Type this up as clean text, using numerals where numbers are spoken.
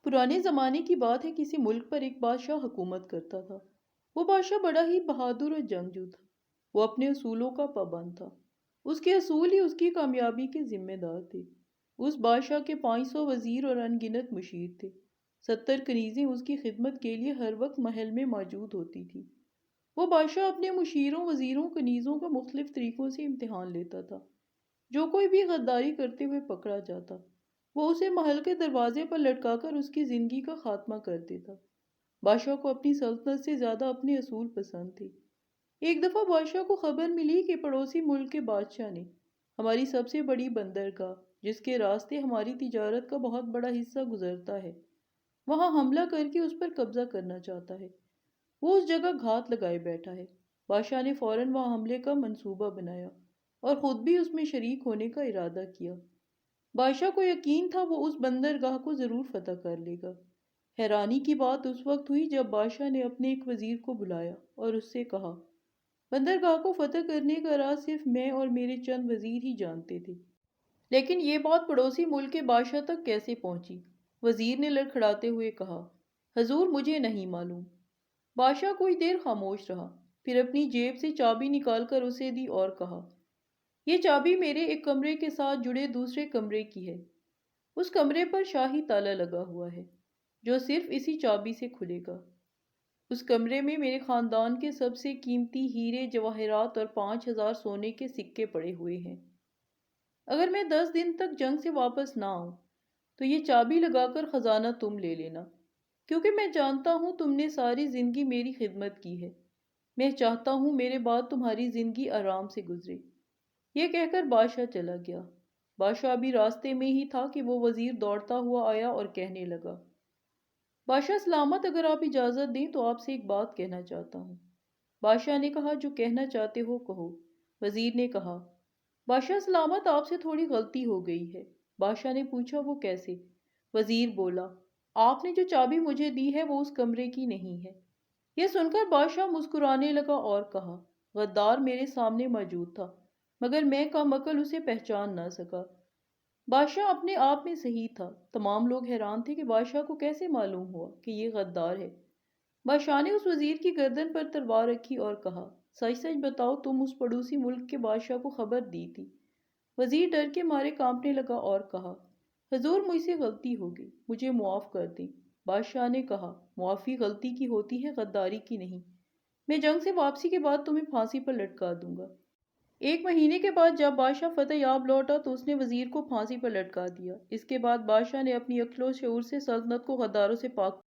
پرانے زمانے کی بات ہے، کسی ملک پر ایک بادشاہ حکومت کرتا تھا۔ وہ بادشاہ بڑا ہی بہادر اور جنگجو تھا۔ وہ اپنے اصولوں کا پابند تھا۔ اس کے اصول ہی اس کی کامیابی کے ذمہ دار تھے۔ اس بادشاہ کے 500 وزیر اور ان گنت مشیر تھے۔ 70 کنیزیں اس کی خدمت کے لیے ہر وقت محل میں موجود ہوتی تھی۔ وہ بادشاہ اپنے مشیروں، وزیروں، کنیزوں کا مختلف طریقوں سے امتحان لیتا تھا۔ جو کوئی بھی غداری کرتے ہوئے پکڑا جاتا، وہ اسے محل کے دروازے پر لٹکا کر اس کی زندگی کا خاتمہ کر دیتا۔ بادشاہ کو اپنی سلطنت سے زیادہ اپنے اصول پسند تھے۔ ایک دفعہ بادشاہ کو خبر ملی کہ پڑوسی ملک کے بادشاہ نے ہماری سب سے بڑی بندرگاہ، جس کے راستے ہماری تجارت کا بہت بڑا حصہ گزرتا ہے، وہاں حملہ کر کے اس پر قبضہ کرنا چاہتا ہے۔ وہ اس جگہ گھات لگائے بیٹھا ہے۔ بادشاہ نے فوراً وہاں حملے کا منصوبہ بنایا اور خود بھی اس میں شریک ہونے کا ارادہ کیا۔ بادشاہ کو یقین تھا وہ اس بندرگاہ کو ضرور فتح کر لے گا۔ حیرانی کی بات اس وقت ہوئی جب بادشاہ نے اپنے ایک وزیر کو بلایا اور اس سے کہا، بندرگاہ کو فتح کرنے کا راز صرف میں اور میرے چند وزیر ہی جانتے تھے، لیکن یہ بات پڑوسی ملک کے بادشاہ تک کیسے پہنچی؟ وزیر نے لڑکھڑاتے ہوئے کہا، حضور مجھے نہیں معلوم۔ بادشاہ کوئی دیر خاموش رہا، پھر اپنی جیب سے چابی نکال کر اسے دی اور کہا، یہ چابی میرے ایک کمرے کے ساتھ جڑے دوسرے کمرے کی ہے۔ اس کمرے پر شاہی تالا لگا ہوا ہے جو صرف اسی چابی سے کھلے گا۔ اس کمرے میں میرے خاندان کے سب سے قیمتی ہیرے جواہرات اور 5000 سونے کے سکے پڑے ہوئے ہیں۔ اگر میں 10 دن تک جنگ سے واپس نہ آؤں تو یہ چابی لگا کر خزانہ تم لے لینا، کیونکہ میں جانتا ہوں تم نے ساری زندگی میری خدمت کی ہے۔ میں چاہتا ہوں میرے بعد تمہاری زندگی آرام سے گزرے۔ یہ کہہ کر بادشاہ چلا گیا۔ بادشاہ ابھی راستے میں ہی تھا کہ وہ وزیر دوڑتا ہوا آیا اور کہنے لگا، بادشاہ سلامت، اگر آپ اجازت دیں تو آپ سے ایک بات کہنا چاہتا ہوں۔ بادشاہ نے کہا، جو کہنا چاہتے ہو کہو۔ وزیر نے کہا، بادشاہ سلامت، آپ سے تھوڑی غلطی ہو گئی ہے۔ بادشاہ نے پوچھا، وہ کیسے؟ وزیر بولا، آپ نے جو چابی مجھے دی ہے وہ اس کمرے کی نہیں ہے۔ یہ سن کر بادشاہ مسکرانے لگا اور کہا، غدار میرے سامنے موجود تھا مگر میں کم عقل اسے پہچان نہ سکا۔ بادشاہ اپنے آپ میں صحیح تھا۔ تمام لوگ حیران تھے کہ بادشاہ کو کیسے معلوم ہوا کہ یہ غدار ہے۔ بادشاہ نے اس وزیر کی گردن پر تلوار رکھی اور کہا، سچ سچ بتاؤ، تم اس پڑوسی ملک کے بادشاہ کو خبر دی تھی؟ وزیر ڈر کے مارے کانپنے لگا اور کہا، حضور مجھ سے غلطی ہو گئی، مجھے معاف کر دیں۔ بادشاہ نے کہا، معافی غلطی کی ہوتی ہے، غداری کی نہیں۔ میں جنگ سے واپسی کے بعد تمہیں پھانسی پر لٹکا دوں گا۔ 1 مہینے کے بعد جب بادشاہ فتح یاب لوٹا تو اس نے وزیر کو پھانسی پر لٹکا دیا۔ اس کے بعد بادشاہ نے اپنی عقل و شعور سے سلطنت کو غداروں سے پاک